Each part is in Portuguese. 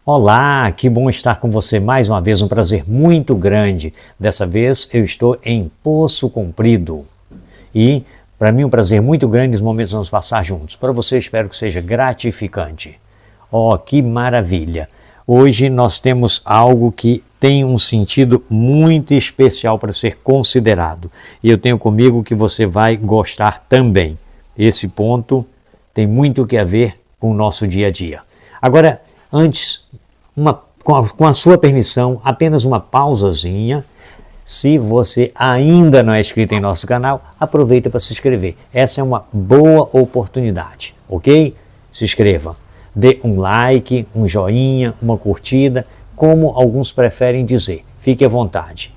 Olá, que bom estar com você mais uma vez, um prazer muito grande. Dessa vez eu estou em Poço Comprido e para mim um prazer muito grande os momentos vamos passar juntos. Para você espero que seja gratificante. Oh, que maravilha! Hoje nós temos algo que tem um sentido muito especial para ser considerado e eu tenho comigo que você vai gostar também. Esse ponto tem muito que a ver com o nosso dia a dia. Agora, antes, com a sua permissão, apenas uma pausazinha. Se você ainda não é inscrito em nosso canal, aproveita para se inscrever. Essa é uma boa oportunidade, ok? Se inscreva, dê um like, um joinha, uma curtida, como alguns preferem dizer. Fique à vontade.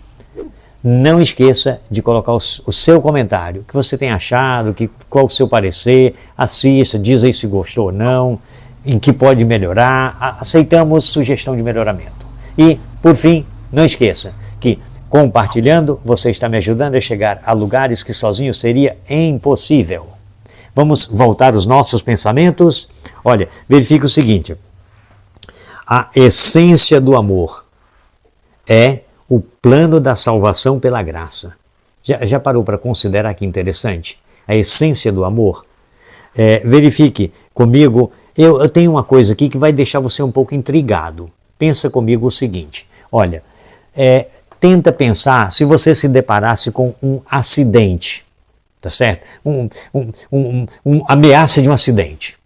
Não esqueça de colocar o seu comentário, o que você tem achado, qual o seu parecer, assista, diz aí se gostou ou não, em que pode melhorar, aceitamos sugestão de melhoramento. E, por fim, não esqueça que compartilhando, você está me ajudando a chegar a lugares que sozinho seria impossível. Vamos voltar aos nossos pensamentos? Olha, verifique o seguinte, a essência do amor é o plano da salvação pela graça. Já parou para considerar que interessante? A essência do amor? Verifique comigo. Eu tenho uma coisa aqui que vai deixar você um pouco intrigado. Pensa comigo o seguinte, olha, tenta pensar se você se deparasse com um acidente, tá certo? Ameaça de um acidente.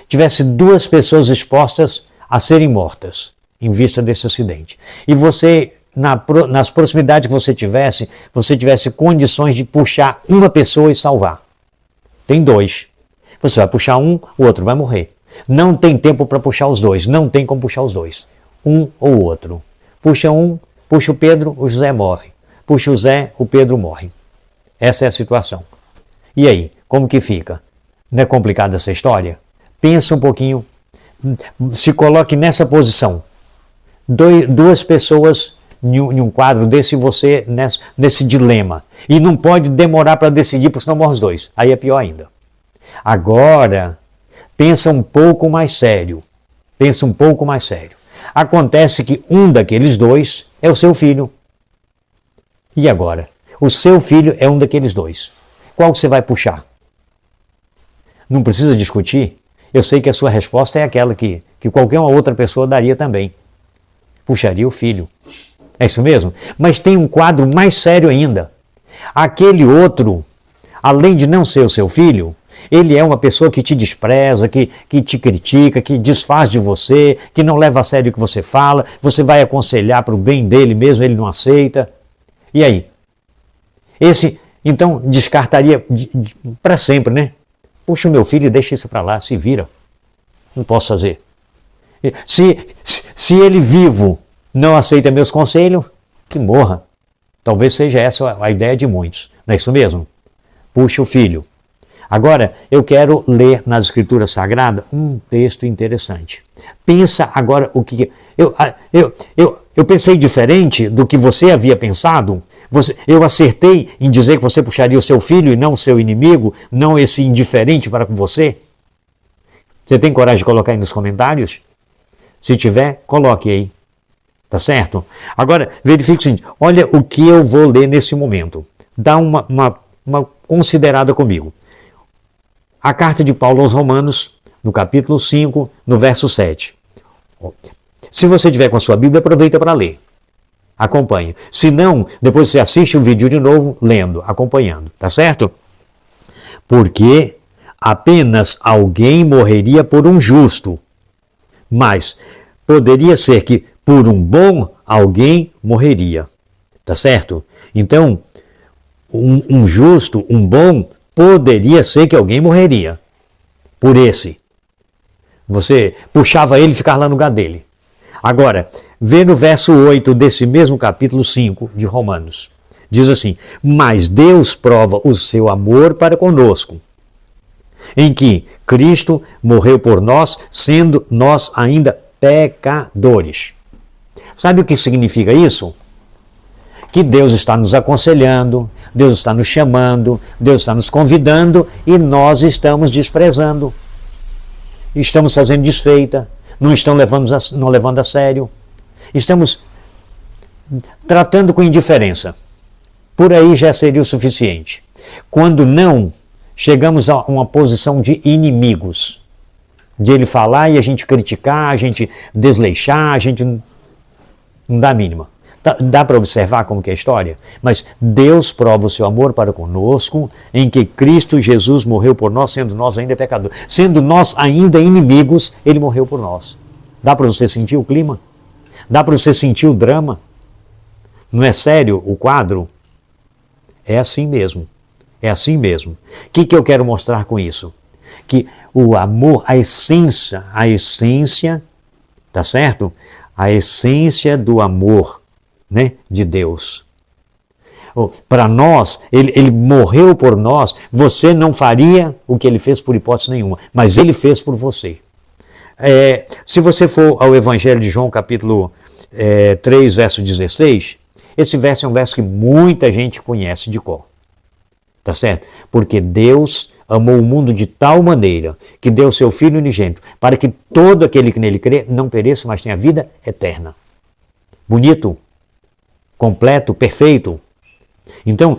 Tivesse duas pessoas expostas a serem mortas em vista desse acidente. E você, nas proximidades que você tivesse condições de puxar uma pessoa e salvar. Tem dois. Você vai puxar um, o outro vai morrer. Não tem tempo para puxar os dois, não tem como puxar os dois. Um ou outro. Puxa um, puxa o Pedro, o José morre. Puxa o Zé, o Pedro morre. Essa é a situação. E aí, como que fica? Não é complicada essa história? Pensa um pouquinho, se coloque nessa posição. Duas pessoas em um quadro desse, você nesse dilema. E não pode demorar para decidir, porque senão morre os dois. Aí é pior ainda. Agora, pensa um pouco mais sério. Pensa um pouco mais sério. Acontece que um daqueles dois é o seu filho. E agora? O seu filho é um daqueles dois. Qual você vai puxar? Não precisa discutir. Eu sei que a sua resposta é aquela que qualquer outra pessoa daria também. Puxaria o filho. É isso mesmo? Mas tem um quadro mais sério ainda. Aquele outro, além de não ser o seu filho, ele é uma pessoa que te despreza, que te critica, que desfaz de você, que não leva a sério o que você fala, você vai aconselhar para o bem dele mesmo, ele não aceita. E aí? Esse, então, descartaria para sempre, né? Puxa o meu filho e deixa isso para lá, se vira. Não posso fazer. Se ele vivo não aceita meus conselhos, que morra. Talvez seja essa a ideia de muitos. Não é isso mesmo? Puxa o filho. Agora, eu quero ler nas Escrituras Sagradas um texto interessante. Pensa agora o que... Eu pensei diferente do que você havia pensado. Eu acertei em dizer que você puxaria o seu filho e não o seu inimigo, não esse indiferente para com você? Você tem coragem de colocar aí nos comentários? Se tiver, coloque aí. Tá certo? Agora, verifique o seguinte. Olha o que eu vou ler nesse momento. Dá uma considerada comigo. A carta de Paulo aos Romanos, no capítulo 5, no verso 7. Se você tiver com a sua Bíblia, aproveita para ler. Acompanhe. Se não, depois você assiste o vídeo de novo, lendo, acompanhando. Tá certo? Porque apenas alguém morreria por um justo, mas poderia ser que por um bom alguém morreria. Tá certo? Então, um justo, um bom, poderia ser que alguém morreria por esse. Você puxava ele e ficava lá no lugar dele. Agora, vê no verso 8 desse mesmo capítulo 5 de Romanos. Diz assim, mas Deus prova o seu amor para conosco, em que Cristo morreu por nós, sendo nós ainda pecadores. Sabe o que significa isso? Que Deus está nos aconselhando, Deus está nos chamando, Deus está nos convidando e nós estamos desprezando. Estamos fazendo desfeita, não estão não levando a sério. Estamos tratando com indiferença. Por aí já seria o suficiente. Quando não, chegamos a uma posição de inimigos. De ele falar e a gente criticar, a gente desleixar, a gente não dá a mínima. Dá para observar como que é a história? Mas Deus prova o seu amor para conosco em que Cristo Jesus morreu por nós, sendo nós ainda pecadores. Sendo nós ainda inimigos, Ele morreu por nós. Dá para você sentir o clima? Dá para você sentir o drama? Não é sério o quadro? É assim mesmo. É assim mesmo. O que eu quero mostrar com isso? Que o amor, a essência, tá certo? A essência do amor, né, de Deus. Para nós, ele morreu por nós, você não faria o que ele fez por hipótese nenhuma, mas ele fez por você. Se você for ao Evangelho de João, capítulo 3, verso 16, esse verso é um verso que muita gente conhece de cor. Tá certo? Porque Deus amou o mundo de tal maneira que deu seu Filho unigênito para que todo aquele que nele crê não pereça, mas tenha vida eterna. Bonito, completo, perfeito. Então,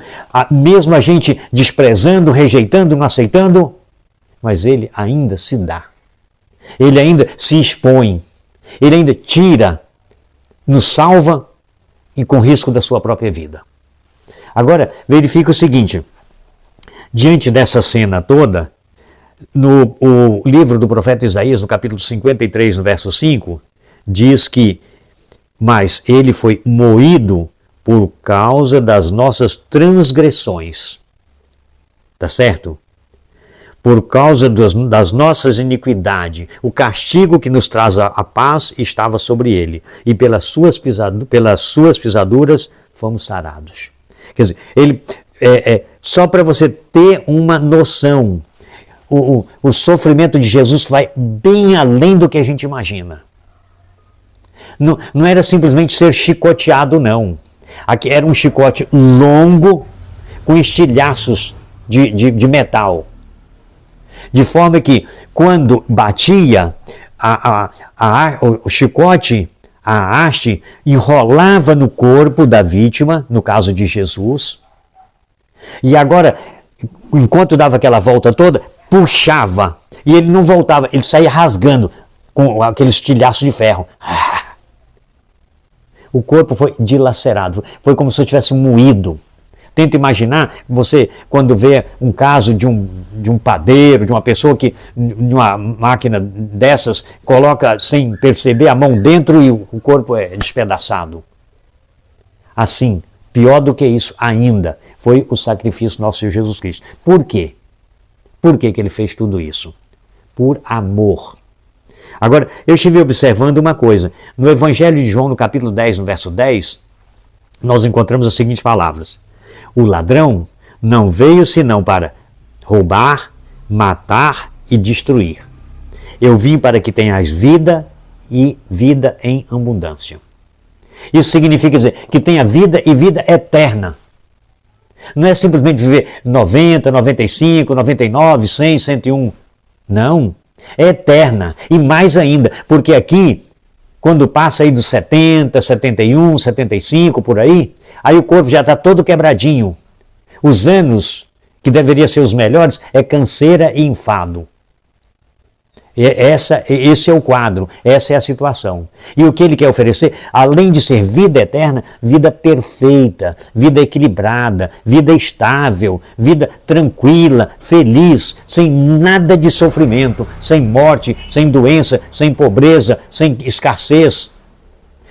mesmo a gente desprezando, rejeitando, não aceitando, mas ele ainda se dá. Ele ainda se expõe. Ele ainda tira, nos salva e com risco da sua própria vida. Agora, verifica o seguinte. Diante dessa cena toda, no livro do profeta Isaías, no capítulo 53, no verso 5, diz que, mas ele foi moído por causa das nossas transgressões. Tá certo? Por causa das nossas iniquidades. O castigo que nos traz a paz estava sobre ele. E pelas suas pisaduras fomos sarados. Quer dizer, ele... só para você ter uma noção, o sofrimento de Jesus vai bem além do que a gente imagina. Não era simplesmente ser chicoteado, não. Aqui era um chicote longo com estilhaços de metal. De forma que, quando batia, o chicote, a haste, enrolava no corpo da vítima, no caso de Jesus. E agora, enquanto dava aquela volta toda, puxava. E ele não voltava, ele saía rasgando com aquele estilhaço de ferro. O corpo foi dilacerado, foi como se eu tivesse moído. Tenta imaginar, você quando vê um caso de um padeiro, de uma pessoa que, numa máquina dessas, coloca sem perceber a mão dentro e o corpo é despedaçado. Assim, pior do que isso ainda, foi o sacrifício nosso Senhor Jesus Cristo. Por quê? Por que ele fez tudo isso? Por amor. Agora, eu estive observando uma coisa. No Evangelho de João, no capítulo 10, no verso 10, nós encontramos as seguintes palavras. O ladrão não veio senão para roubar, matar e destruir. Eu vim para que tenhas vida e vida em abundância. Isso significa dizer que tenha vida e vida eterna. Não é simplesmente viver 90, 95, 99, 100, 101. Não. É eterna. E mais ainda, porque aqui, quando passa aí dos 70, 71, 75, por aí o corpo já está todo quebradinho. Os anos, que deveriam ser os melhores, é canseira e enfado. Esse é o quadro, essa é a situação. E o que ele quer oferecer, além de ser vida eterna, vida perfeita, vida equilibrada, vida estável, vida tranquila, feliz, sem nada de sofrimento, sem morte, sem doença, sem pobreza, sem escassez,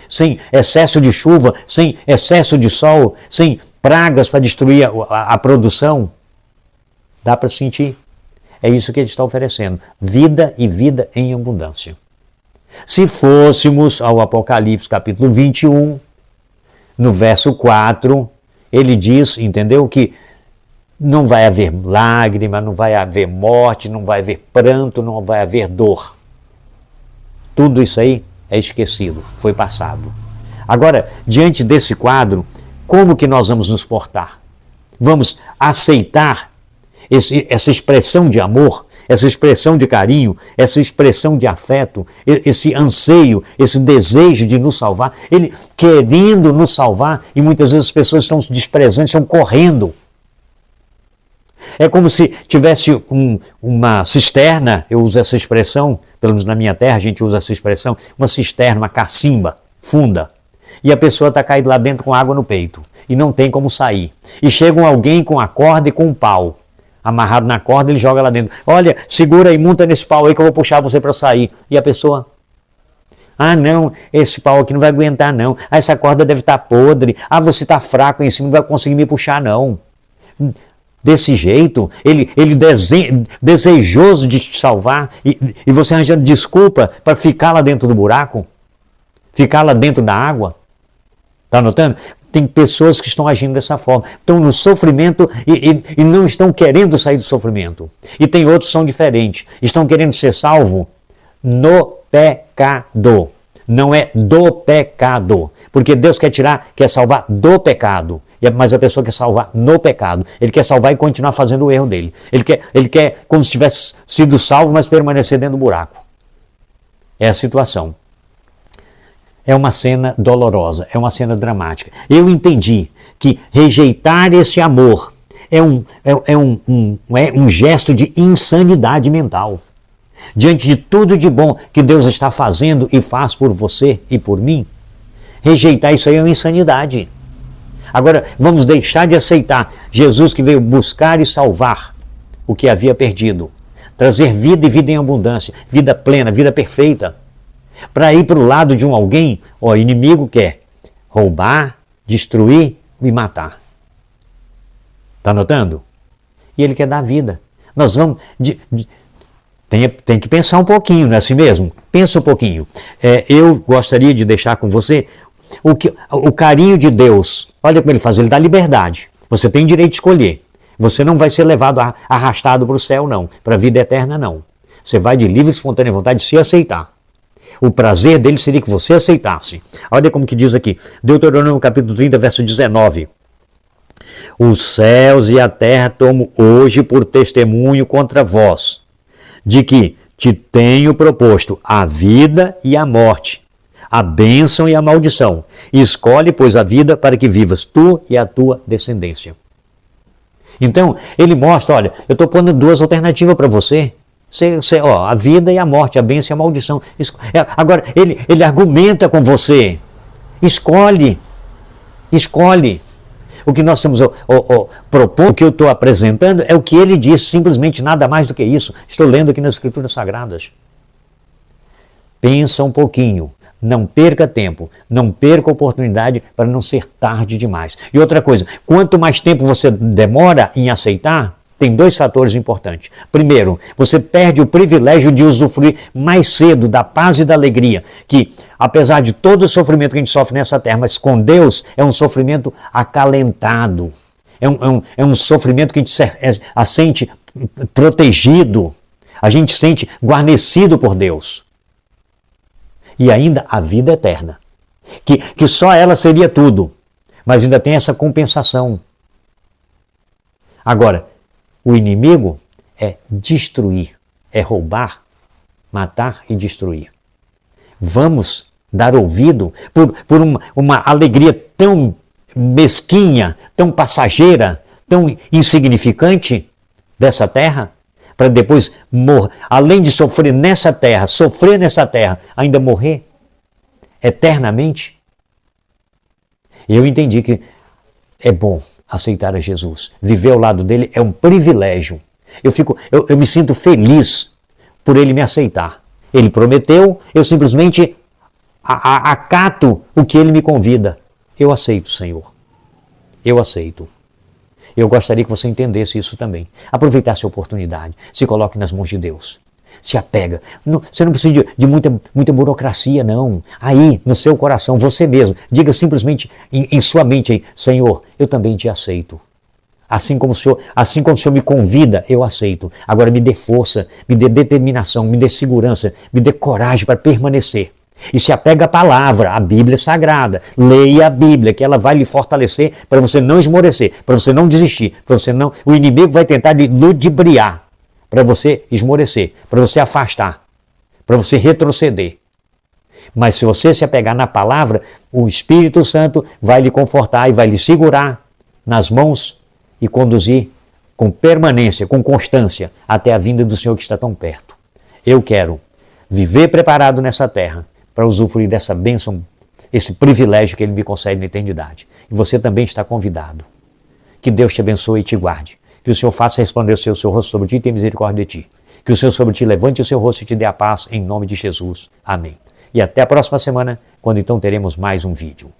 sem excesso de chuva, sem excesso de sol, sem pragas para destruir a produção. Dá para sentir? É isso que ele está oferecendo. Vida e vida em abundância. Se fôssemos ao Apocalipse capítulo 21, no verso 4, ele diz, entendeu, que não vai haver lágrima, não vai haver morte, não vai haver pranto, não vai haver dor. Tudo isso aí é esquecido, foi passado. Agora, diante desse quadro, como que nós vamos nos portar? Vamos aceitar essa expressão de amor, essa expressão de carinho, essa expressão de afeto, esse anseio, esse desejo de nos salvar, ele querendo nos salvar, e muitas vezes as pessoas estão se desprezando, estão correndo. É como se tivesse uma cisterna, eu uso essa expressão, pelo menos na minha terra a gente usa essa expressão, uma cisterna, uma cacimba funda, e a pessoa está caída lá dentro com água no peito, e não tem como sair. E chega alguém com a corda e com um pau, amarrado na corda, ele joga lá dentro. Olha, segura aí, monta nesse pau aí que eu vou puxar você para sair. E a pessoa... Ah, não, esse pau aqui não vai aguentar, não. Ah, essa corda deve estar podre. Ah, você está fraco em cima, não vai conseguir me puxar, não. Desse jeito, ele desejoso de te salvar, e você arranjando desculpa para ficar lá dentro do buraco, ficar lá dentro da água. Está notando? Tem pessoas que estão agindo dessa forma, estão no sofrimento e não estão querendo sair do sofrimento. E tem outros que são diferentes, estão querendo ser salvos no pecado. Não é do pecado, porque Deus quer salvar do pecado. Mas a pessoa quer salvar no pecado. Ele quer salvar e continuar fazendo o erro dele. Ele quer como se tivesse sido salvo, mas permanecer dentro do buraco. É a situação. É uma cena dolorosa, é uma cena dramática. Eu entendi que rejeitar esse amor é um gesto de insanidade mental. Diante de tudo de bom que Deus está fazendo e faz por você e por mim, rejeitar isso aí é uma insanidade. Agora, vamos deixar de aceitar Jesus que veio buscar e salvar o que havia perdido. Trazer vida e vida em abundância, vida plena, vida perfeita. Para ir para o lado de alguém, o inimigo quer roubar, destruir e matar. Está notando? E ele quer dar vida. Nós vamos... Tem que pensar um pouquinho, não é assim mesmo? Pensa um pouquinho. Eu gostaria de deixar com você o carinho de Deus. Olha como ele faz, ele dá liberdade. Você tem direito de escolher. Você não vai ser levado, arrastado para o céu, não. Para a vida eterna, não. Você vai de livre e espontânea vontade de se aceitar. O prazer dele seria que você aceitasse. Olha como que diz aqui, Deuteronômio capítulo 30, verso 19. Os céus e a terra tomo hoje por testemunho contra vós, de que te tenho proposto a vida e a morte, a bênção e a maldição. Escolhe, pois, a vida para que vivas tu e a tua descendência. Então, ele mostra, olha, eu estou pondo duas alternativas para você. A vida e a morte, a bênção e a maldição. Agora, ele argumenta com você. Escolhe. O que nós estamos propondo, o que eu estou apresentando, é o que ele disse, simplesmente nada mais do que isso. Estou lendo aqui nas Escrituras Sagradas. Pensa um pouquinho. Não perca tempo, não perca oportunidade para não ser tarde demais. E outra coisa, quanto mais tempo você demora em aceitar, tem dois fatores importantes. Primeiro, você perde o privilégio de usufruir mais cedo da paz e da alegria, que apesar de todo o sofrimento que a gente sofre nessa terra, mas com Deus é um sofrimento acalentado, é um sofrimento que a gente sente protegido, a gente sente guarnecido por Deus. E ainda a vida eterna, que só ela seria tudo, mas ainda tem essa compensação. Agora, o inimigo é destruir, é roubar, matar e destruir. Vamos dar ouvido por uma alegria tão mesquinha, tão passageira, tão insignificante dessa terra? Para depois morrer, além de sofrer nessa terra, ainda morrer eternamente? Eu entendi que é bom aceitar a Jesus. Viver ao lado dele é um privilégio. Eu me sinto feliz por ele me aceitar. Ele prometeu, eu simplesmente acato o que ele me convida. Eu aceito, Senhor. Eu aceito. Eu gostaria que você entendesse isso também. Aproveitasse a oportunidade. Se coloque nas mãos de Deus. Se apega. Você não precisa de muita burocracia, não. Aí, no seu coração, você mesmo, diga simplesmente em sua mente aí, Senhor, eu também te aceito. Assim como o Senhor me convida, eu aceito. Agora me dê força, me dê determinação, me dê segurança, me dê coragem para permanecer. E se apega à palavra, à Bíblia Sagrada. Leia a Bíblia, que ela vai lhe fortalecer para você não esmorecer, para você não desistir, para você não... O inimigo vai tentar lhe ludibriar, para você esmorecer, para você afastar, para você retroceder. Mas se você se apegar na palavra, o Espírito Santo vai lhe confortar e vai lhe segurar nas mãos e conduzir com permanência, com constância, até a vinda do Senhor que está tão perto. Eu quero viver preparado nessa terra para usufruir dessa bênção, esse privilégio que Ele me concede na eternidade. E você também está convidado. Que Deus te abençoe e te guarde. Que o Senhor faça resplandecer o seu rosto sobre ti e tenha misericórdia de ti. Que o Senhor sobre ti levante o seu rosto e te dê a paz, em nome de Jesus. Amém. E até a próxima semana, quando então teremos mais um vídeo.